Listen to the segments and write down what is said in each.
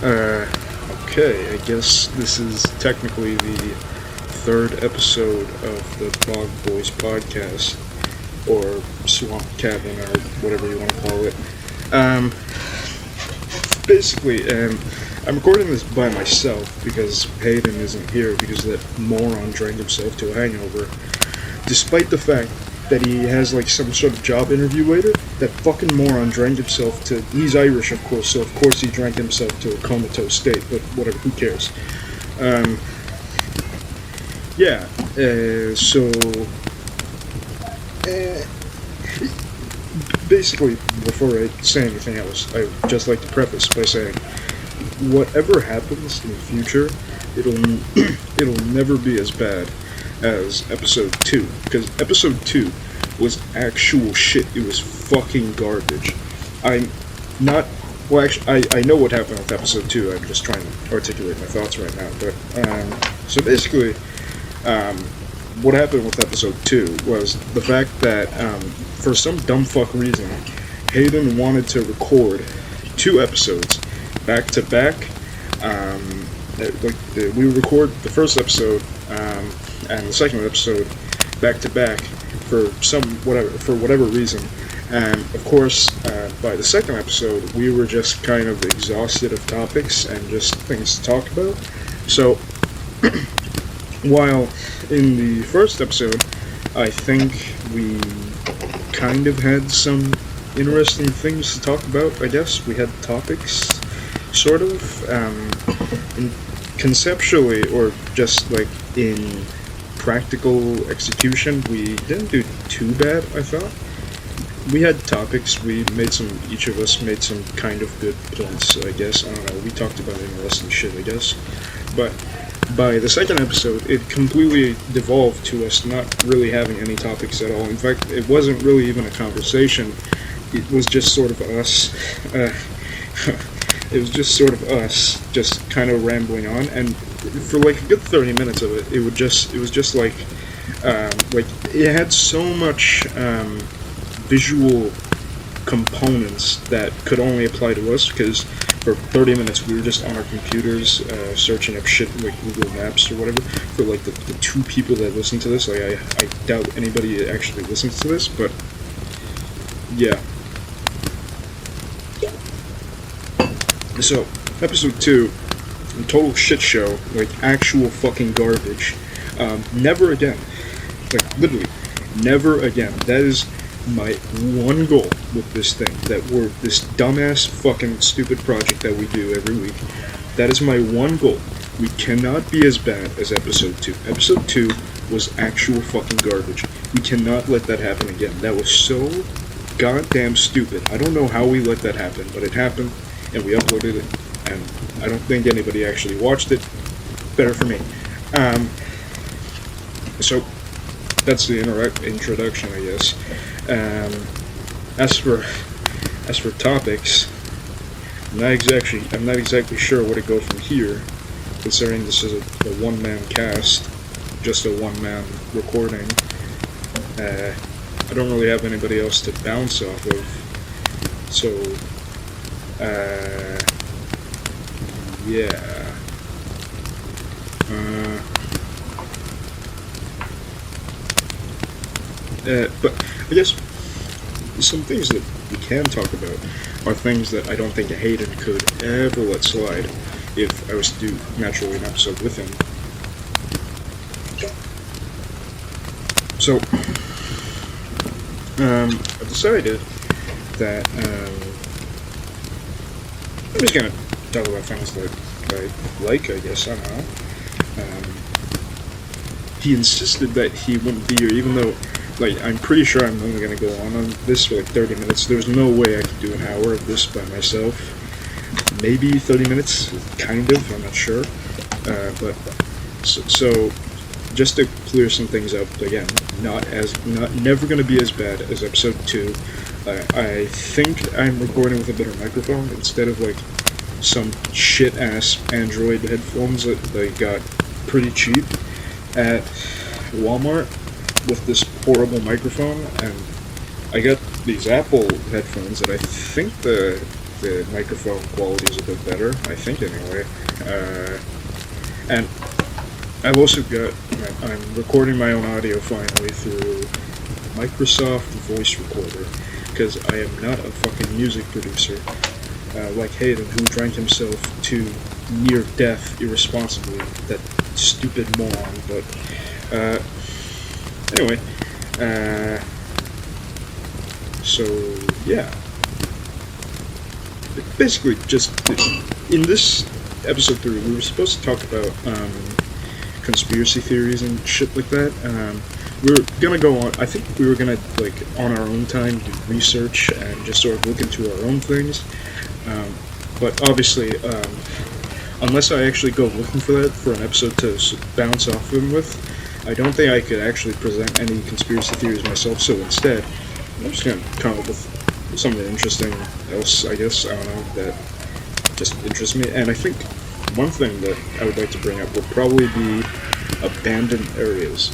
Okay, I guess this is technically the third episode of the Bog Boys podcast, or Swamp Cabin, or whatever you want to call it. Um, basically, I'm recording this by myself because Haden isn't here because that moron drank himself to a hangover, despite the fact that he has like some sort of job interview later. That fucking moron drank himself to. He's Irish, of course, so of course he drank himself to a comatose state. But whatever, who cares? Yeah. So. Basically, before I say anything else, I would just like to preface by saying, whatever happens in the future, it'll never be as bad as episode 2, because episode 2 was actual shit. It was fucking garbage. I'm not, well actually, I know what happened with episode 2, I'm just trying to articulate my thoughts right now, but, so basically, what happened with episode 2 was the fact that, for some dumb fuck reason, Haden wanted to record 2 episodes back to back. We would record the first episode and the second episode back to back for whatever reason. And of course, by the second episode, we were just kind of exhausted of topics and just things to talk about. So, while in the first episode, I think we kind of had some interesting things to talk about, I guess. We had topics, sort of. Conceptually, or just like in practical execution, we didn't do too bad, I thought. We had topics, each of us made some kind of good points, I guess. I don't know, we talked about interesting shit, I guess. But by the second episode, it completely devolved to us not really having any topics at all. In fact, it wasn't really even a conversation. It was just sort of us. It was just sort of us, just kind of rambling on, and for like a good 30 minutes of it, it was just like it had so much visual components that could only apply to us, because for 30 minutes we were just on our computers searching up shit like Google Maps or whatever for like the 2 people that listen to this. Like I doubt anybody actually listens to this, but yeah. So, episode 2, a total shit show, like actual fucking garbage. Never again. Like, literally, never again. That is my one goal with this thing, this dumbass fucking stupid project that we do every week. That is my one goal. We cannot be as bad as episode 2. Episode 2 was actual fucking garbage. We cannot let that happen again. That was so goddamn stupid. I don't know how we let that happen, but it happened. And we uploaded it, and I don't think anybody actually watched it. Better for me. So that's the introduction, I guess. As for topics, I'm not exactly sure where to go from here, considering this is a one-man cast, just a one-man recording. I don't really have anybody else to bounce off of, so. Yeah. But I guess some things that we can talk about are things that I don't think Haden could ever let slide if I was to do naturally an episode with him. So, I've decided that, I'm just gonna talk about things that I like, I guess, I don't know. He insisted that he wouldn't be here, even though, like, I'm pretty sure I'm only gonna go on this for like 30 minutes. There's no way I could do an hour of this by myself. Maybe 30 minutes, kind of, I'm not sure. But, so, just to clear some things up, again, never gonna be as bad as episode 2. I think I'm recording with a better microphone instead of like some shit-ass Android headphones that they got pretty cheap at Walmart with this horrible microphone. And I got these Apple headphones that I think the the microphone quality is a bit better, I think anyway. And I've also I'm recording my own audio finally through Microsoft Voice Recorder, because I am not a fucking music producer like Haden, who drank himself to near death irresponsibly, that stupid moron. But anyway, so yeah, basically just in this episode 3 we were supposed to talk about conspiracy theories and shit like that. We were gonna go on, I think we were gonna, like, on our own time do research and just sort of look into our own things, but obviously unless I actually go looking for that for an episode to bounce off them with, I don't think I could actually present any conspiracy theories myself. So instead, I'm just gonna come up with something interesting else, I guess, I don't know, that just interests me. And I think one thing that I would like to bring up would probably be abandoned areas.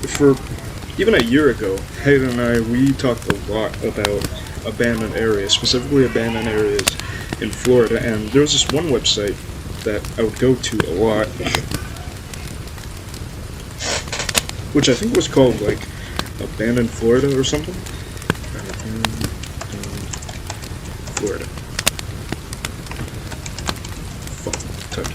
For even a year ago, Haden and I, we talked a lot about abandoned areas, specifically abandoned areas in Florida, and there was this one website that I would go to a lot, which I think was called, like, Abandoned Florida or something. Florida. Fuck, touch.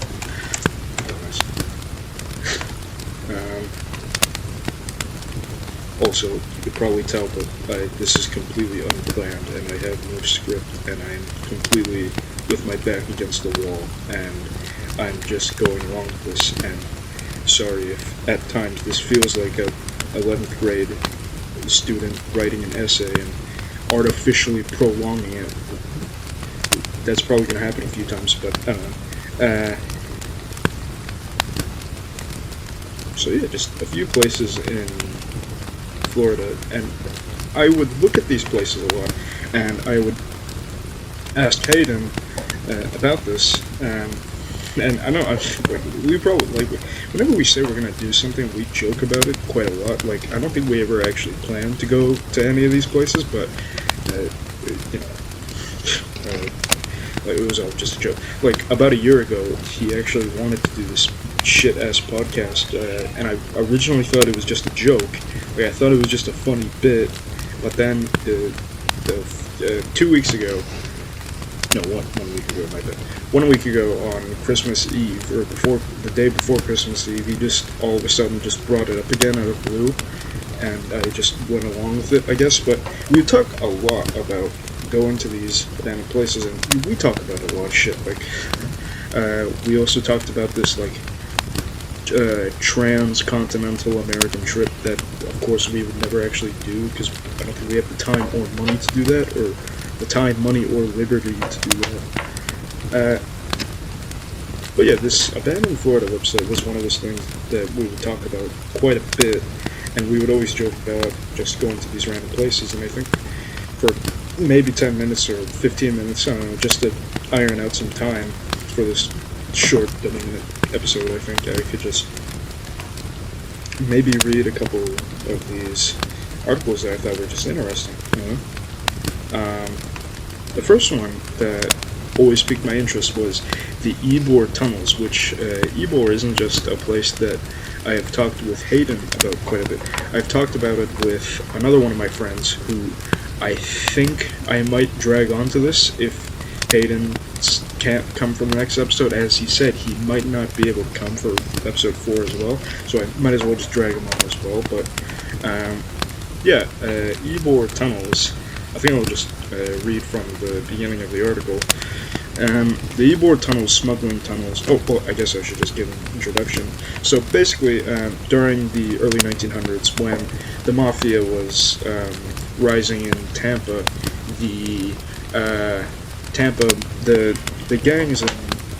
Also, you could probably tell that this is completely unplanned, and I have no script, and I'm completely with my back against the wall, and I'm just going along with this, and sorry if at times this feels like a 11th grade student writing an essay and artificially prolonging it. That's probably going to happen a few times, but I don't know. So yeah, just a few places in Florida, and I would look at these places a lot, and I would ask Haden about this, and I know we probably, like, whenever we say we're gonna do something, we joke about it quite a lot. Like, I don't think we ever actually planned to go to any of these places, but you know, like, it was all just a joke. Like, about a year ago, he actually wanted to do this shit-ass podcast, and I originally thought it was just a joke. Like, I thought it was just a funny bit, but then 2 weeks ago, no, 1 week ago, my bad. 1 week ago on Christmas Eve, or the day before Christmas Eve, he just all of a sudden just brought it up again out of the blue, and I just went along with it, I guess. But we talk a lot about going to these abandoned places, and we talk about a lot of shit. Like, we also talked about this, like, transcontinental American trip that, of course, we would never actually do, because I don't think we have the time or money to do that, or the time, money, or liberty to do that. But yeah, this Abandoned Florida website was one of those things that we would talk about quite a bit, and we would always joke about just going to these random places, and I think for maybe 10 minutes or 15 minutes, I don't know, just to iron out some time for this short 30-minute episode, I think I could just maybe read a couple of these articles that I thought were just interesting, you know? The first one that always piqued my interest was the Ybor tunnels, which Ybor isn't just a place that I have talked with Haden about quite a bit. I've talked about it with another one of my friends who I think I might drag onto this if Haden can't come for the next episode. As he said, he might not be able to come for episode 4 as well, so I might as well just drag him on as well. But yeah, Ybor tunnels, I think I'll just read from the beginning of the article. The Ybor tunnels, smuggling tunnels. Oh, well, I guess I should just give an introduction. So basically, during the early 1900s, when the mafia was rising in Tampa, the gangs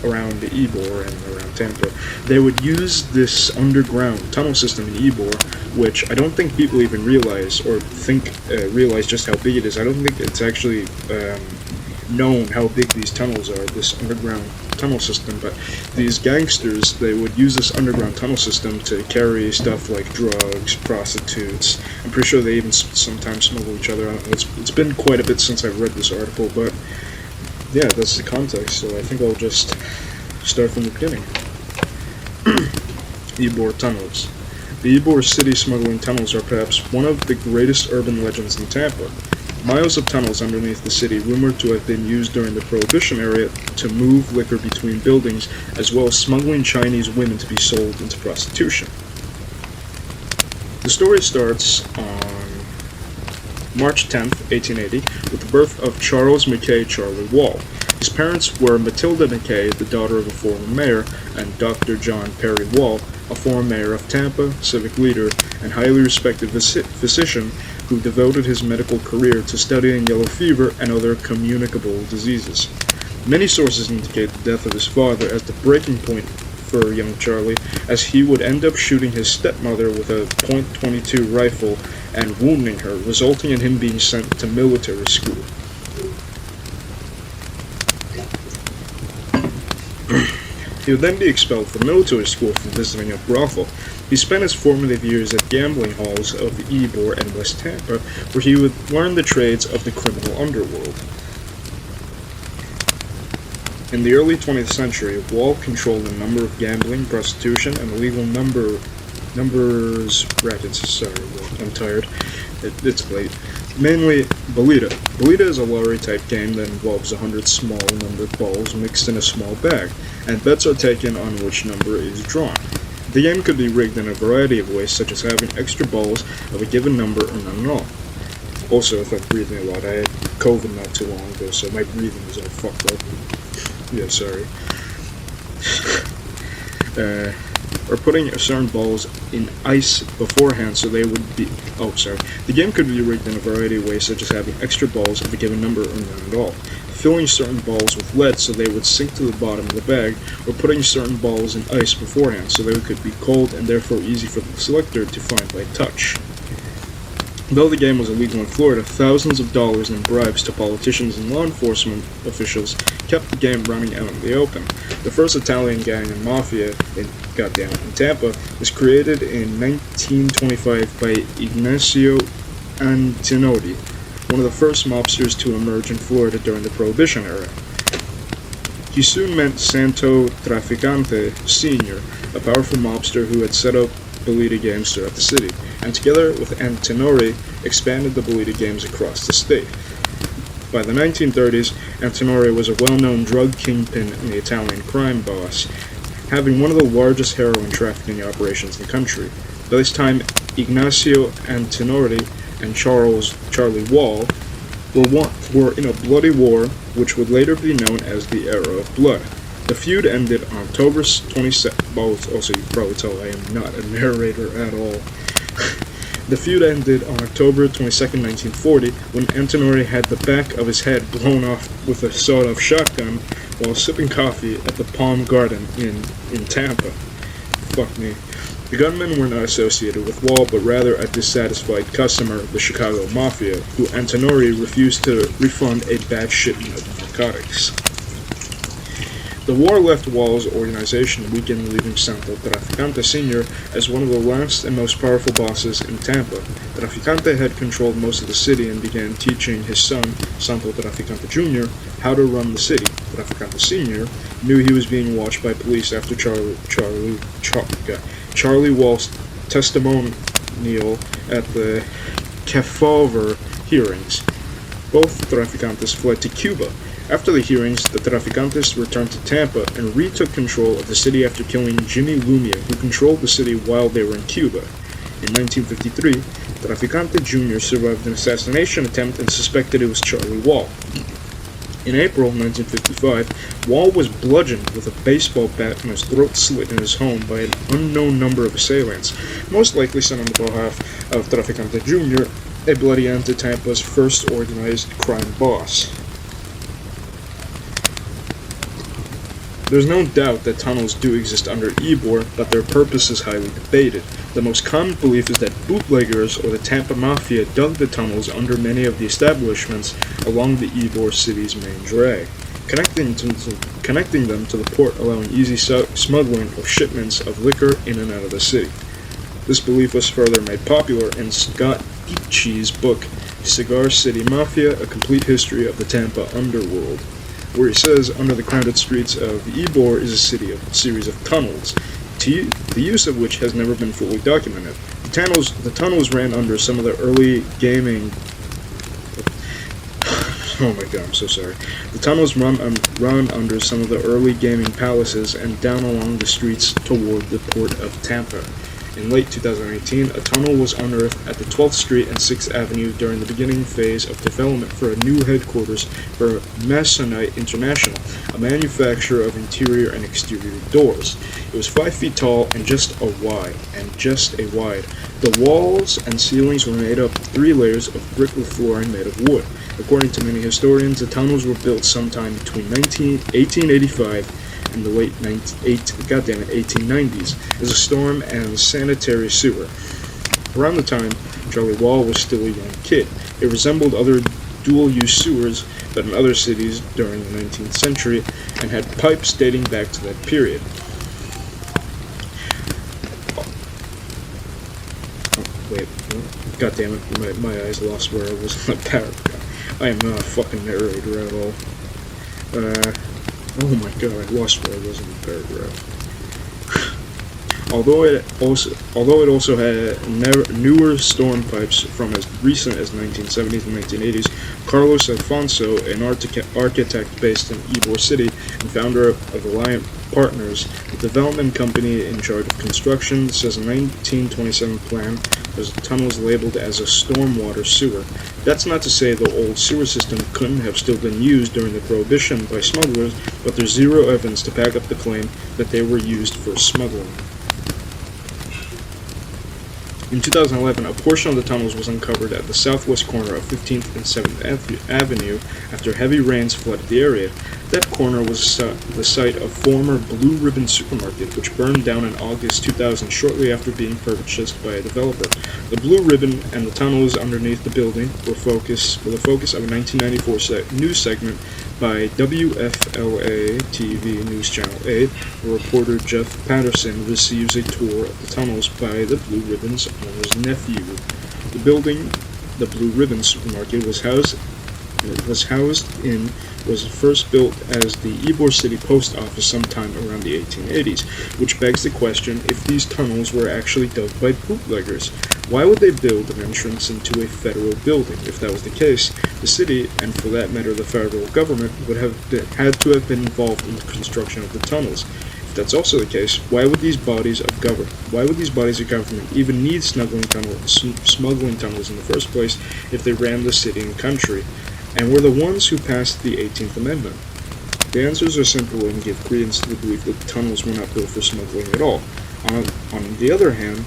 around Ybor and around Tampa, they would use this underground tunnel system in Ybor, which I don't think people even realize or realize just how big it is. I don't think it's actually known how big these tunnels are, this underground tunnel system, but these gangsters, they would use this underground tunnel system to carry stuff like drugs, prostitutes. I'm pretty sure they even sometimes smuggle each other out. It's been quite a bit since I've read this article, but yeah, that's the context, so I think I'll just start from the beginning. Ybor tunnels. The Ybor city smuggling tunnels are perhaps one of the greatest urban legends in Tampa. Miles of tunnels underneath the city rumored to have been used during the Prohibition era to move liquor between buildings, as well as smuggling Chinese women to be sold into prostitution. The story starts on March 10th, 1880, with the birth of Charles McKay Charlie Wall. His parents were Matilda McKay, the daughter of a former mayor, and Dr. John Perry Wall, a former mayor of Tampa, civic leader, and highly respected physician who devoted his medical career to studying yellow fever and other communicable diseases. Many sources indicate the death of his father as the breaking point for young Charlie, as he would end up shooting his stepmother with a .22 rifle and wounding her, resulting in him being sent to military school. He would then be expelled from military school for visiting a brothel. He spent his formative years at gambling halls of Ybor and West Tampa, where he would learn the trades of the criminal underworld. In the early 20th century, Wall controlled a number of gambling, prostitution, and illegal numbers rackets. Sorry, I'm tired. It's late. Mainly Bolita. Bolita is a lottery-type game that involves 100 small numbered balls mixed in a small bag, and bets are taken on which number is drawn. The game could be rigged in a variety of ways, such as having extra balls of a given number or none at all. Also, if I'm breathing a lot, I had COVID not too long ago, so my breathing is all fucked up. Yeah, sorry. Or putting certain balls in ice beforehand so they would be... The game could be rigged in a variety of ways, such as having extra balls of a given number or none at all, filling certain balls with lead so they would sink to the bottom of the bag, or putting certain balls in ice beforehand so they could be cold and therefore easy for the selector to find by touch. Though the game was illegal in Florida, thousands of dollars in bribes to politicians and law enforcement officials kept the game running out in the open. The first Italian gang and mafia in Tampa was created in 1925 by Ignacio Antinori, one of the first mobsters to emerge in Florida during the Prohibition era. He soon met Santo Trafficante Sr., a powerful mobster who had set up Bolita games throughout the city, and together with Antinori expanded the Bolita games across the state. By the 1930s, Antinori was a well-known drug kingpin and the Italian crime boss, having one of the largest heroin trafficking operations in the country. By this time, Ignacio Antinori and Charlie Wall were in a bloody war, which would later be known as the Era of Blood. The feud ended on October 22nd. Also, you can probably tell I am not a narrator at all. The feud ended on October 22nd, 1940, when Antinori had the back of his head blown off with a sawed-off shotgun while sipping coffee at the Palm Garden in Tampa. Fuck me. The gunmen were not associated with Wall, but rather a dissatisfied customer of the Chicago Mafia, who Antinori refused to refund a bad shipment of narcotics. The war left Wall's organization weakened, leaving Santo Trafficante Sr. as one of the last and most powerful bosses in Tampa. Trafficante had controlled most of the city and began teaching his son, Santo Trafficante Jr., how to run the city. Trafficante Sr. knew he was being watched by police after Charlie Wall's testimonial at the Kefauver hearings. Both Traficantes fled to Cuba. After the hearings, the Traficantes returned to Tampa and retook control of the city after killing Jimmy Lumia, who controlled the city while they were in Cuba. In 1953, Traficante Jr. survived an assassination attempt and suspected it was Charlie Wall. In April 1955, Wall was bludgeoned with a baseball bat and his throat slit in his home by an unknown number of assailants, most likely sent on behalf of Traficante Jr., a bloody end to Tampa's first organized crime boss. There's no doubt that tunnels do exist under Ybor, but their purpose is highly debated. The most common belief is that bootleggers or the Tampa Mafia dug the tunnels under many of the establishments along the Ybor city's main drag, connecting them to the port, allowing easy smuggling of shipments of liquor in and out of the city. This belief was further made popular in Scott Dietschy's book, Cigar City Mafia, A Complete History of the Tampa Underworld, where he says under the crowded streets of Ybor is a series of tunnels, the use of which has never been fully documented. The tunnels ran under some of the early gaming... Oh my god, I'm so sorry. The tunnels run under some of the early gaming palaces and down along the streets toward the port of Tampa. In late 2018, a tunnel was unearthed at the 12th Street and 6th Avenue during the beginning phase of development for a new headquarters for Masonite International, a manufacturer of interior and exterior doors. It was 5 feet tall and just a wide. The walls and ceilings were made up of 3 layers of brick with flooring made of wood. According to many historians, the tunnels were built sometime between 1885 in the late 1890s as a storm and sanitary sewer. Around the time, Charlie Wall was still a young kid. It resembled other dual-use sewers, but in other cities during the 19th century, and had pipes dating back to that period. God damn it, my eyes lost where I was on the paragraph. I am not a fucking narrator at all. Oh my god, I lost where I was in the paragraph. Although it also had newer storm pipes from as recent as 1970s and 1980s, Carlos Alfonso, an architect based in Ybor City and founder of Alliant Partners, the development company in charge of construction, says a 1927 plan was tunnels labeled as a stormwater sewer. That's not to say the old sewer system couldn't have still been used during the Prohibition by smugglers, but there's zero evidence to back up the claim that they were used for smuggling. In 2011, a portion of the tunnels was uncovered at the southwest corner of 15th and 7th Avenue after heavy rains flooded the area. That corner was the site of former Blue Ribbon supermarket, which burned down in August 2000 shortly after being purchased by a developer. The Blue Ribbon and the tunnels underneath the building were the focus of a 1994 news segment by WFLA TV News Channel 8, where reporter Jeff Patterson receives a tour of the tunnels by the Blue Ribbon's owner's nephew. The building the Blue Ribbon supermarket was first built as the Ybor City Post Office sometime around the 1880s, which begs the question if these tunnels were actually dug by bootleggers. Why would they build an entrance into a federal building? If that was the case, the city, and for that matter the federal government, would have had to have been involved in the construction of the tunnels. If that's also the case, why would these bodies of government even need smuggling tunnels in the first place if they ran the city and country, and were the ones who passed the 18th Amendment? The answers are simple and give credence to the belief that the tunnels were not built for smuggling at all. On the other hand,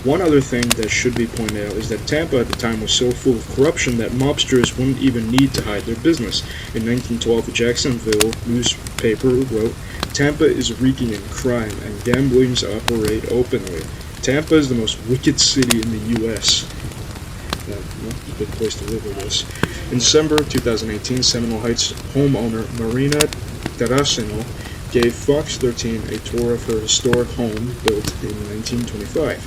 one other thing that should be pointed out is that Tampa at the time was so full of corruption that mobsters wouldn't even need to hide their business. In 1912, the Jacksonville newspaper wrote, "Tampa is reeking in crime and gamblings operate openly. Tampa is the most wicked city in the U.S." Well, a good place to live, I guess. In December 2018, Seminole Heights homeowner Marina Tarasino gave Fox 13 a tour of her historic home built in 1925.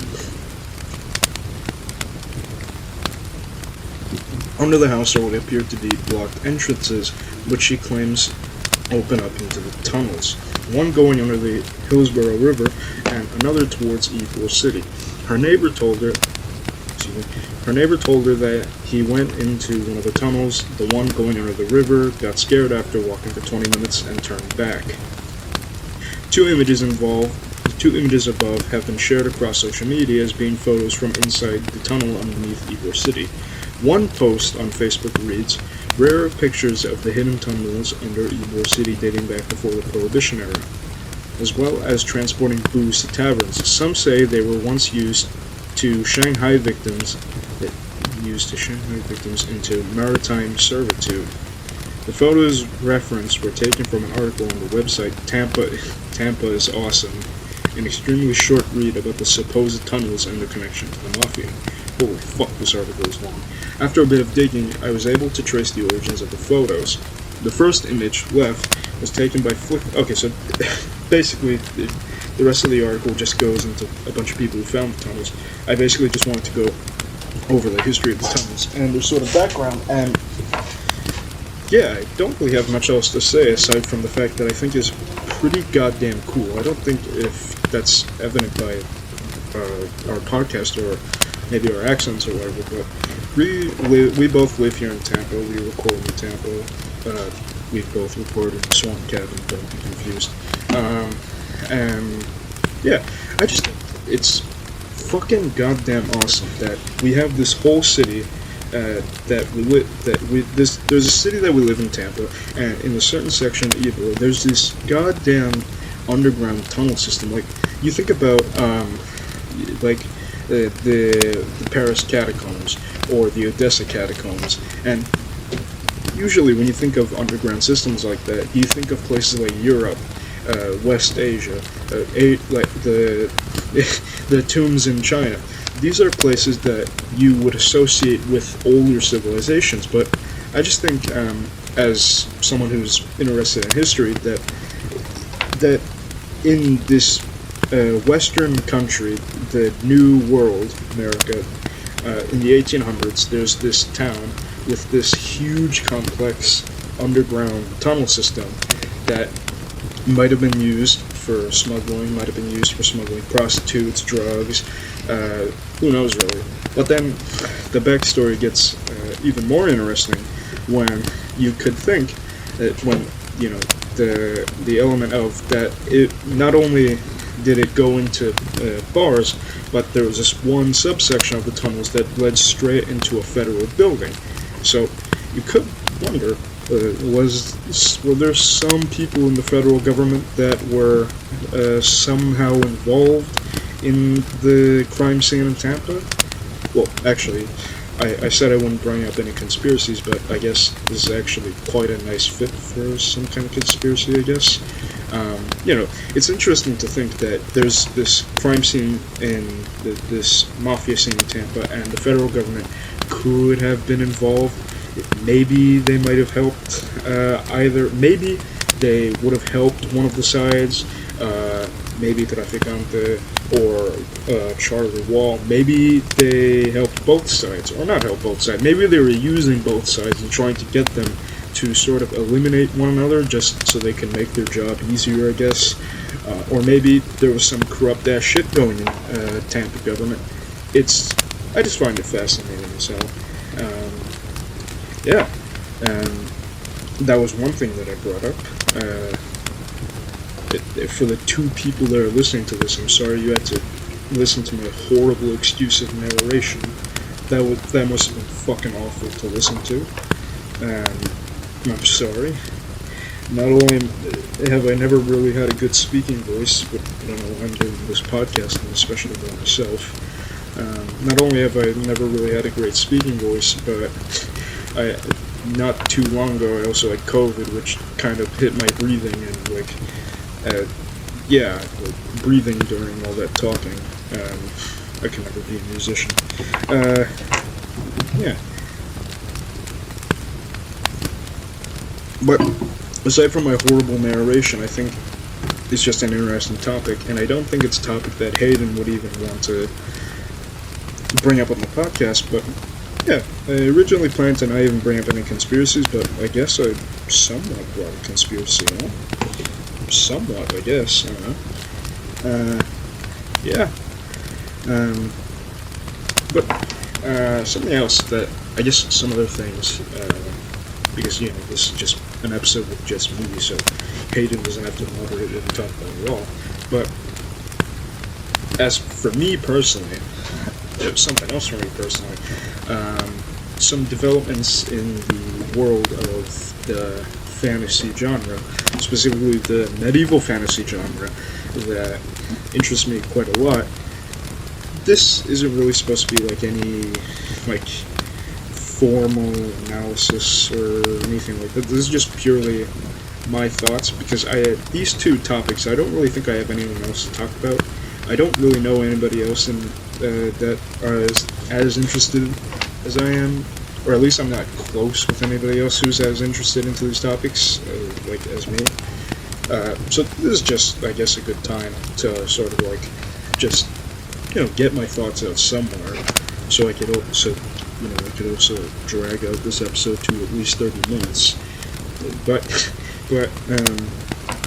Under the house are what appear to be blocked entrances, which she claims open up into the tunnels, one going under the Hillsborough River and another towards Ybor City. Her neighbor told her that he went into one of the tunnels, the one going under the river, got scared after walking for 20 minutes and turned back. Two images above have been shared across social media as being photos from inside the tunnel underneath Ybor City. One post on Facebook reads, "Rare pictures of the hidden tunnels under Ybor City dating back before the Prohibition era, as well as transporting booze to taverns. Some say they were once used to Shanghai victims into maritime servitude." The photos referenced were taken from an article on the website Tampa is Awesome, an extremely short read about the supposed tunnels and their connection to the Mafia. Holy fuck, this article is long. After a bit of digging, I was able to trace the origins of the photos. The first image, left, was taken by Okay, so basically, the rest of the article just goes into a bunch of people who found the tunnels. I basically just wanted to go over the history of the tunnels and their sort of background, and yeah, I don't really have much else to say aside from the fact that I think is pretty goddamn cool. I don't think if that's evident by our podcast or maybe our accents or whatever, but we both live here in Tampa. We record in Tampa. We both record in the Swamp Cabin, don't be confused. And yeah, I just think it's fucking goddamn awesome that we have this whole city there's a city that we live in, Tampa, and in a certain section of Ybor, there's this goddamn underground tunnel system. Like, you think about the Paris catacombs or the Odessa catacombs, and usually when you think of underground systems like that, you think of places like Europe, West Asia, like the tombs in China. These are places that you would associate with older civilizations, but I just think, as someone who's interested in history, that in this Western country, the New World, America, in the 1800s, there's this town with this huge, complex underground tunnel system that might have been used for smuggling, might have been used for smuggling prostitutes, drugs, who knows really. But then the backstory gets even more interesting when you could think that when, you know, the element of that it not only did it go into bars, but there was this one subsection of the tunnels that led straight into a federal building. So you could wonder, were there some people in the federal government that were somehow involved in the crime scene in Tampa? Well, actually, I said I wouldn't bring up any conspiracies, but I guess this is actually quite a nice fit for some kind of conspiracy, I guess. You know, it's interesting to think that there's this crime scene in this mafia scene in Tampa, and the federal government could have been involved. Maybe they might have helped maybe they would have helped one of the sides, maybe Traficante or Charlie Wall. Maybe they helped both sides, or not help both sides. Maybe they were using both sides and trying to get them to sort of eliminate one another just so they can make their job easier, I guess. Or maybe there was some corrupt ass shit going in Tampa government. I just find it fascinating as hell. Yeah, that was one thing that I brought up. For the two people that are listening to this, I'm sorry you had to listen to my horrible excusive narration. That must have been fucking awful to listen to. I'm sorry. Not only have I never really had a good speaking voice, but I don't know why I'm doing this podcast, and especially by myself. Not only have I never really had a great speaking voice, but not too long ago, I also had COVID, which kind of hit my breathing, and breathing during all that talking. I can never be a musician. Yeah. But aside from my horrible narration, I think it's just an interesting topic, and I don't think it's a topic that Haden would even want to bring up on the podcast, but yeah, I originally planned to not even bring up any conspiracies, but I guess I somewhat brought a conspiracy, huh? Somewhat, I guess, I don't know. Yeah. But something else that, I guess some other things, because, you know, this is just an episode with just me, so Haden doesn't have to moderate it and talk about it at all. But as for me personally, something else for me personally, some developments in the world of the fantasy genre, specifically the medieval fantasy genre, that interests me quite a lot. This isn't really supposed to be like any formal analysis or anything like that. This is just purely my thoughts, because these two topics, I don't really think I have anyone else to talk about. I don't really know anybody else that are as interested as I am, or at least I'm not close with anybody else who's as interested into these topics, as me. So this is just, I guess, a good time to sort of just get my thoughts out somewhere, so I could also drag out this episode to at least 30 minutes. But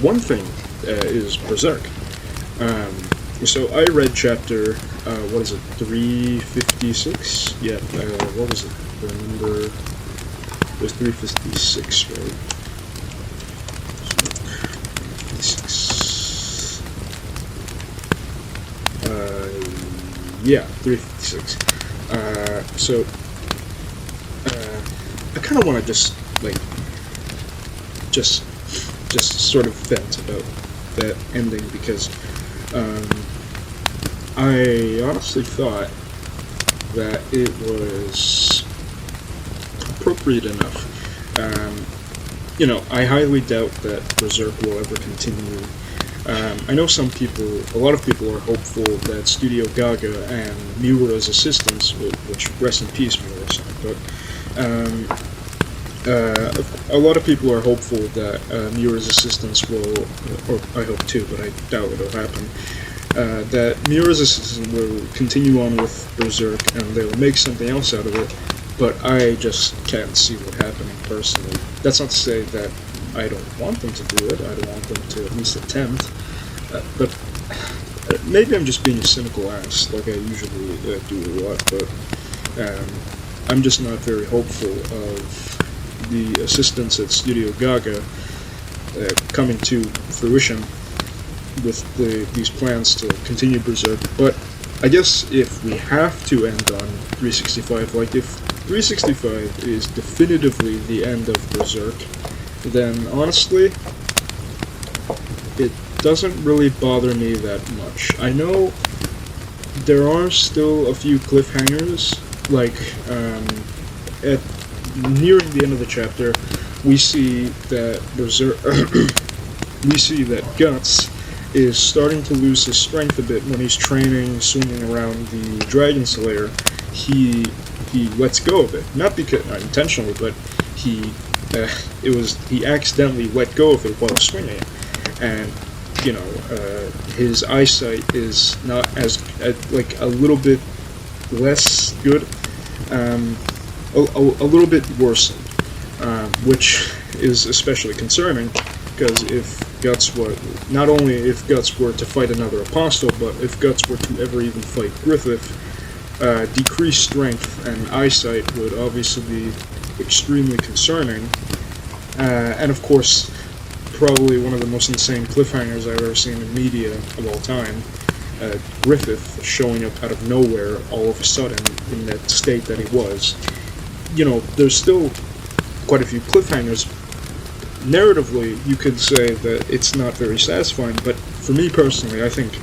one thing is Berserk. So I read chapter, 356? Yeah, what was it? The number was 356, right? 356. Yeah, 356. So I kind of want to just sort of vent about that ending, because I honestly thought that it was appropriate enough. I highly doubt that Berserk will ever continue. I know a lot of people are hopeful that Studio Gaga and Miura's assistants, which rest in peace, Miura-san, but a lot of people are hopeful that Miura's assistants will, or I hope too, but I doubt it'll happen, that Miura's assistant will continue on with Berserk and they'll make something else out of it, but I just can't see what happening personally. That's not to say that I don't want them to do it. I don't want them to at least attempt, but maybe I'm just being a cynical ass, like I usually do a lot, but I'm just not very hopeful of the assistants at Studio Gaga coming to fruition with these plans to continue Berserk. But I guess if we have to end on 365, like if 365 is definitively the end of Berserk, then honestly, it doesn't really bother me that much. I know there are still a few cliffhangers, like at nearing the end of the chapter, we see that we see that Guts is starting to lose his strength a bit when he's training, swinging around the Dragon Slayer. He lets go of it, not because not intentionally, but he accidentally let go of it while swinging it, and his eyesight is not as a little bit less good, a little bit worse, which is especially concerning, because if Guts were to fight another apostle, but if Guts were to ever even fight Griffith, decreased strength and eyesight would obviously be extremely concerning, and of course, probably one of the most insane cliffhangers I've ever seen in media of all time, Griffith showing up out of nowhere all of a sudden in that state that he was. There's still quite a few cliffhangers. Narratively, you could say that it's not very satisfying, but for me personally, I think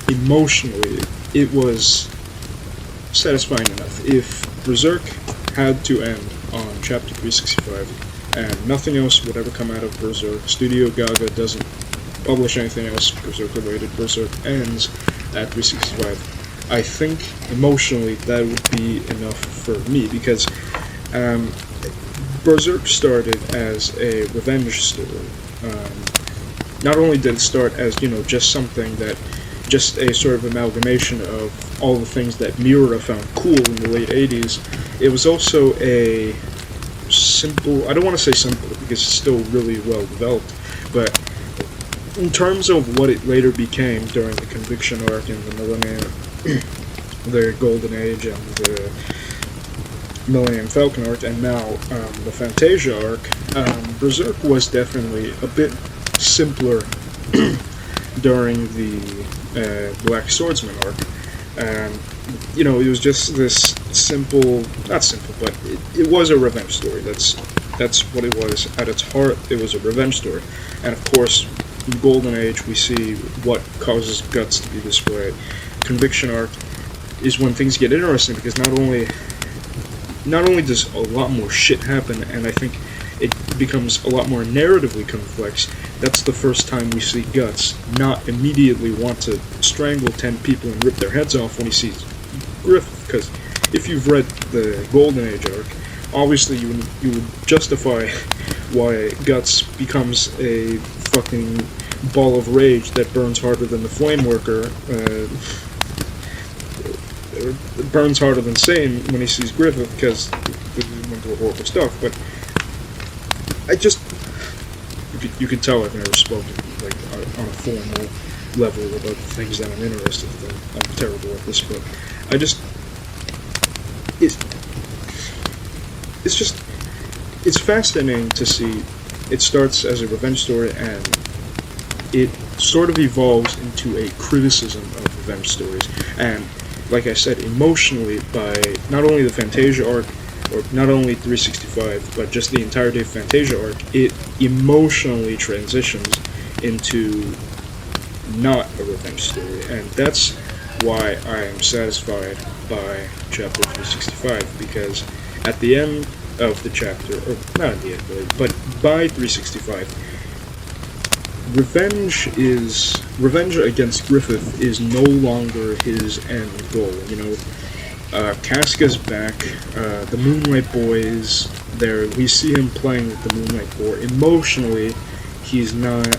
emotionally it was satisfying enough. If Berserk had to end on chapter 365 and nothing else would ever come out of Berserk, Studio Gaga doesn't publish anything else Berserk related, Berserk ends at 365, I think emotionally that would be enough for me, because Berserk started as a revenge story. Not only did it start as, just a sort of amalgamation of all the things that Miura found cool in the late 80s, it was also a simple, I don't want to say simple because it's still really well developed, but in terms of what it later became during the Conviction arc and the Millennium, the Golden Age and the Millennium Falcon arc, and now the Fantasia arc, Berserk was definitely a bit simpler during the Black Swordsman arc. It was just this simple, not simple, but it was a revenge story. That's what it was. At its heart, it was a revenge story. And of course, in the Golden Age, we see what causes Guts to be this way. Conviction arc is when things get interesting, because not only not only does a lot more shit happen, and I think it becomes a lot more narratively complex, that's the first time we see Guts not immediately want to strangle 10 people and rip their heads off when he sees Griffith, because if you've read the Golden Age arc, obviously you would justify why Guts becomes a fucking ball of rage that burns harder than the flame worker, burns harder than Sane when he sees Griffith, because he went through horrible stuff. But I just, you could tell I've never spoken like on a formal level about the things that I'm interested in. I'm terrible at this, but I just, it's fascinating to see. It starts as a revenge story, and it sort of evolves into a criticism of revenge stories. And like I said, emotionally, by not only the Fantasia arc, or not only 365, but just the entirety of Fantasia arc, it emotionally transitions into not a revenge story. And that's why I am satisfied by chapter 365, because at the end of the chapter, or not at the end, but by 365, revenge against Griffith is no longer his end goal. You know, Casca's back, the Moonlight Boys, we see him playing with the Moonlight Boar. Emotionally, he's not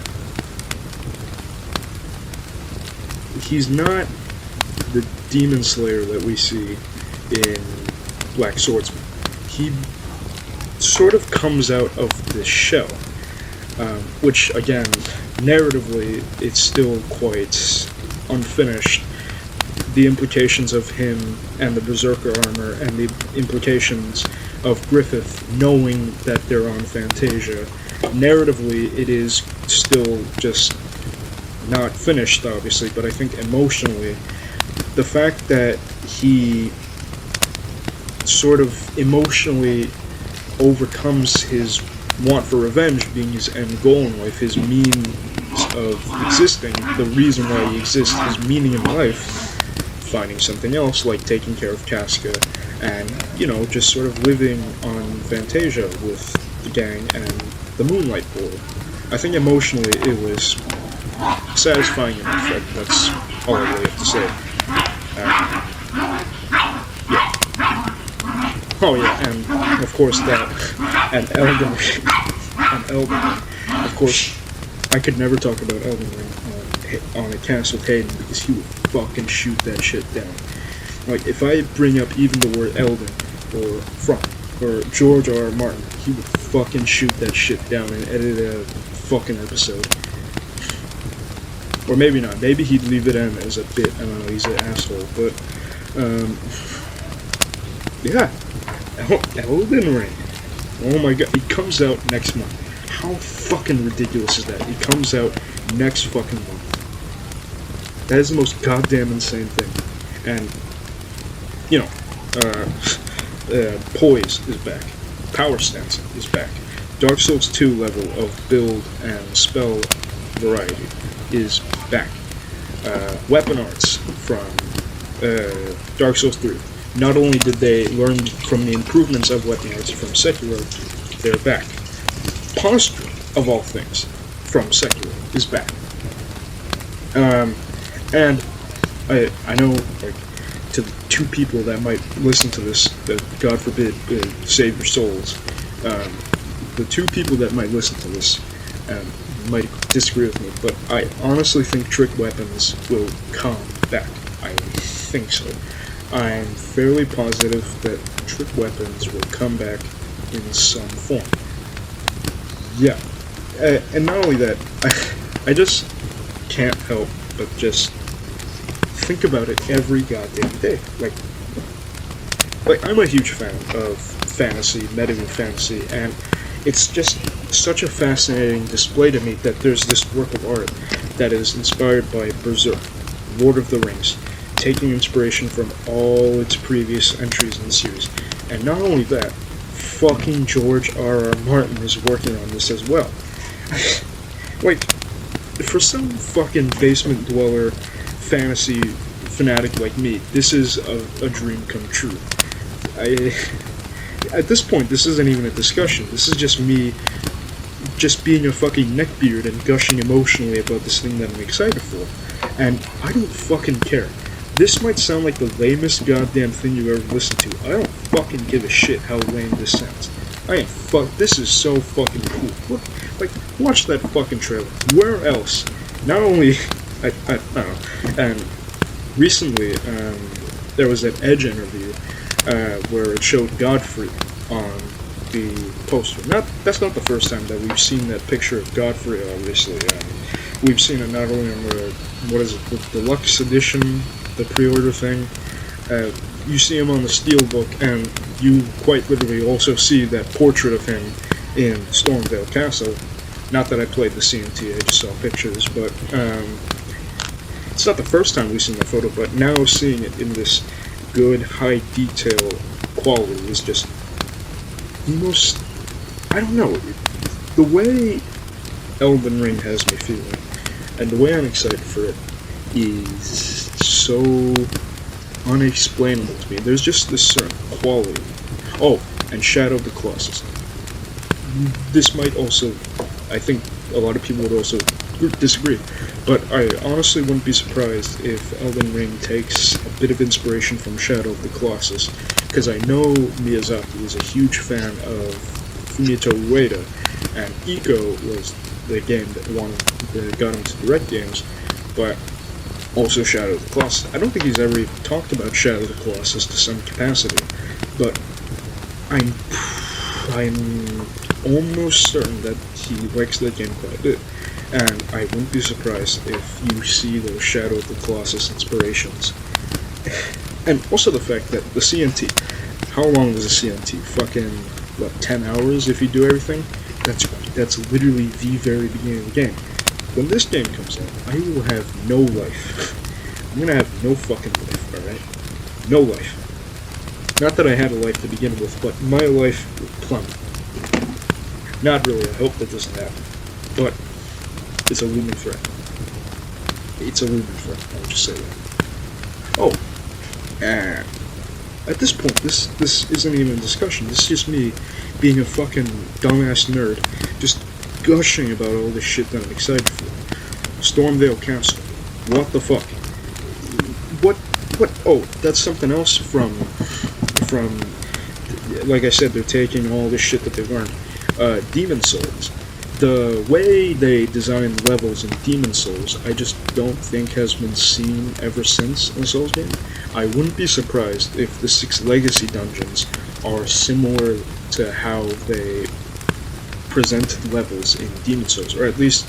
the demon slayer that we see in Black Swordsman. He sort of comes out of the shell, which, again, narratively, it's still quite unfinished. The implications of him and the Berserker armor, and the implications of Griffith knowing that they're on Fantasia, narratively, it is still just not finished, obviously, but I think emotionally, the fact that he sort of emotionally overcomes his want for revenge being his end goal in life, his means of existing, the reason why he exists, his meaning in life, finding something else, like taking care of Casca, and, you know, just sort of living on Fantasia with the gang and the Moonlight Boar. I think emotionally it was satisfying enough. That's all I really have to say. Yeah. Oh yeah, and of course and Elden Ring. Of course, I could never talk about Elden Ring on a cast with Haden, because he would fucking shoot that shit down. Like, if I bring up even the word Elden, or George R.R. Martin, he would fucking shoot that shit down and edit a fucking episode. Or maybe not. Maybe he'd leave it in as a bit. I don't know, he's an asshole. But, yeah. Elden Ring. Oh my god, it comes out next month. How fucking ridiculous is that? It comes out next fucking month. That is the most goddamn insane thing. And, you know, Poise is back. Power Stance is back. Dark Souls 2 level of build and spell variety is back. Weapon arts from Dark Souls 3. Not only did they learn from the improvements of weapon arts from Sekiro, they're back. Posture, of all things, from Sekiro is back. And I know, like, to the two people that might listen to this, that God forbid save your souls, the two people that might listen to this might disagree with me, but I honestly think trick weapons will come back. I think so. I'm fairly positive that trick weapons will come back in some form. Yeah. And not only that, I just can't help but just think about it every goddamn day. Like I'm a huge fan of fantasy, medieval fantasy, and it's just such a fascinating display to me that there's this work of art that is inspired by Berserk, Lord of the Rings, taking inspiration from all its previous entries in the series. And not only that, fucking George R.R. Martin is working on this as well. Like, for some fucking basement dweller fantasy fanatic like me, this is a dream come true. at this point, this isn't even a discussion. This is just me just being a fucking neckbeard and gushing emotionally about this thing that I'm excited for. And I don't fucking care. This might sound like the lamest goddamn thing you ever listened to. I don't fucking give a shit how lame this sounds. This is so fucking cool. Look, like, watch that fucking trailer. Where else? Not only, I don't know, and recently, there was an Edge interview, where it showed Godfrey on the poster. That's not the first time that we've seen that picture of Godfrey, obviously. We've seen it not only on the, the deluxe edition, the pre-order thing, you see him on the Steelbook, and you quite literally also see that portrait of him in Stormvale Castle. Not that I played the CNT, I just saw pictures, but it's not the first time we've seen the photo, but now seeing it in this good, high detail quality is just the most, I don't know, the way Elden Ring has me feeling, and the way I'm excited for it, is so unexplainable to me. There's just this certain quality. Oh, and Shadow of the Colossus. This might also, I think a lot of people would also disagree, but I honestly wouldn't be surprised if Elden Ring takes a bit of inspiration from Shadow of the Colossus, because I know Miyazaki is a huge fan of Fumito Ueda, and Ico was the game that got him to direct games, but also Shadow of the Colossus. I don't think he's ever even talked about Shadow of the Colossus to some capacity, but I'm almost certain that he likes that game quite a bit, and I wouldn't be surprised if you see those Shadow of the Colossus inspirations. And also the fact that the CNT, how long was the CNT? Fucking, 10 hours if you do everything? That's literally the very beginning of the game. When this game comes out, I will have no life. I'm gonna have no fucking life, alright? No life. Not that I had a life to begin with, but my life will plummet. Not really, I hope that doesn't happen. But, it's a looming threat. It's a looming threat, I'll just say that. Oh, and at this point, this isn't even a discussion, this is just me being a fucking dumbass nerd, just gushing about all this shit that I'm excited for. Stormvale Castle. What the fuck? What? Oh, that's something else from, like I said, they're taking all this shit that they learned. Demon Souls. The way they design levels in Demon Souls, I just don't think has been seen ever since in a Souls game. I wouldn't be surprised if the 6 Legacy dungeons are similar to how they presented levels in Demon Souls, or at least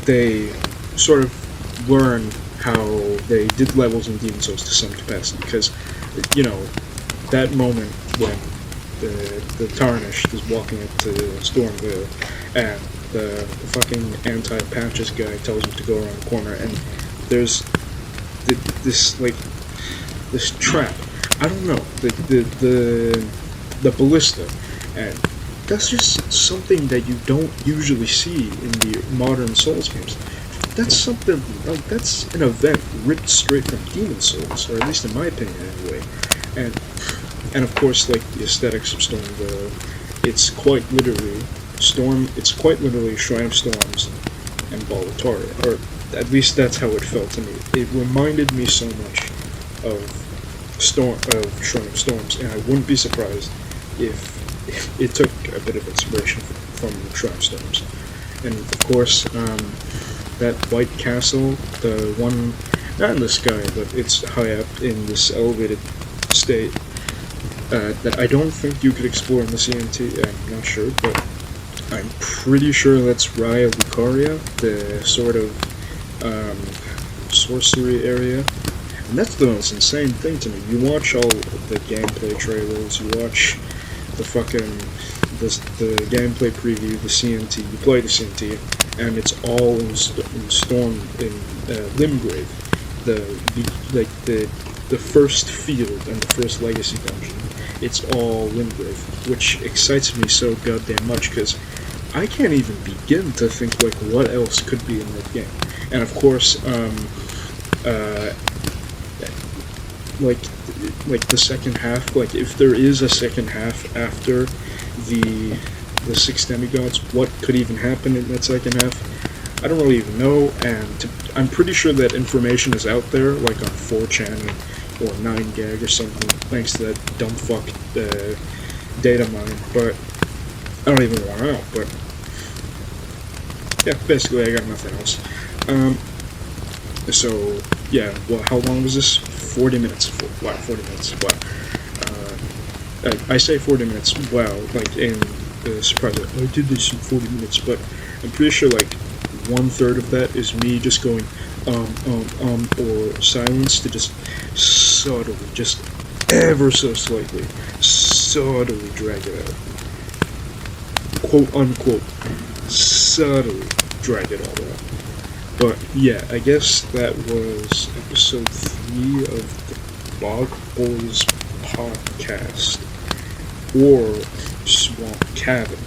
they sort of learned how they did levels in Demon Souls to some capacity, because, you know, that moment when the Tarnished is walking up to Stormvale, and the fucking anti-patches guy tells him to go around the corner, and there's this trap. I don't know, the ballista, and that's just something that you don't usually see in the modern Souls games. That's something, that's an event ripped straight from Demon Souls, or at least in my opinion anyway. And of course, the aesthetics of Stormvale, it's quite literally Shrine of Storms and Boletaria, or at least that's how it felt to me. It reminded me so much of Shrine of Storms, and I wouldn't be surprised if it took a bit of inspiration from Shrine of Storms. And of course, that white castle, the one, not in the sky, but it's high up in this elevated state, that I don't think you could explore in the CNT, I'm not sure, but I'm pretty sure that's Raya Lucaria, the sort of sorcery area. And that's the most insane thing to me. You watch all the gameplay trailers, you watch the the gameplay preview, the CNT, you play the CNT, and it's all in Limgrave, the first field and the first legacy dungeon. It's all Limgrave, which excites me so goddamn much, because I can't even begin to think what else could be in that game. And of course, like the second half, like if there is a second half after the six demigods, what could even happen in that second half? I don't really even know, and I'm pretty sure that information is out there, like on 4chan or 9gag or something, thanks to that dumb fuck data mine, but I don't even want to know, but yeah, basically I got nothing else. So, yeah, well, how long was this? 40 minutes. Wow, 40 minutes, wow. I say 40 minutes, wow, like, in the surprise, I did this in 40 minutes, but I'm pretty sure, like, 1/3 of that is me just going, or silence to just subtly, just ever so slightly, subtly drag it out. Quote unquote, subtly drag it all out. But yeah, I guess that was episode 3 of the Bog Boys podcast, or Swamp Cabin,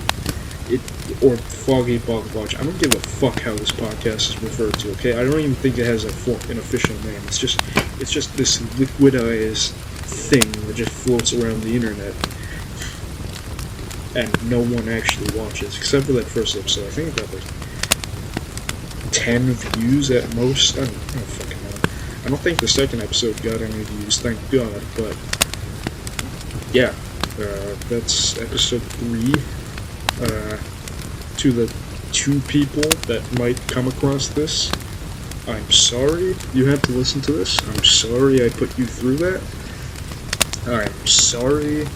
or Foggy Bog Lodge. I don't give a fuck how this podcast is referred to. Okay, I don't even think it has an official name. It's just this liquidized thing that just floats around the internet, and no one actually watches, except for that first episode. I think it got like 10 views at most. I don't fucking know. I don't think the second episode got any views, thank God, but yeah, that's episode 3. To the 2 people that might come across this, I'm sorry you had to listen to this. I'm sorry I put you through that. I'm sorry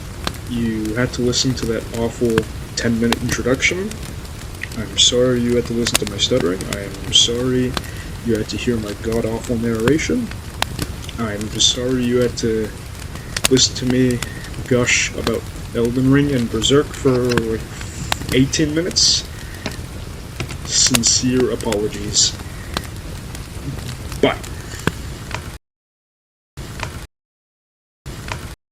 you had to listen to that awful 10-minute introduction. I'm sorry you had to listen to my stuttering. I am sorry you had to hear my god-awful narration. I'm sorry you had to listen to me gush about Elden Ring and Berserk for like 18 minutes. Sincere apologies. Bye.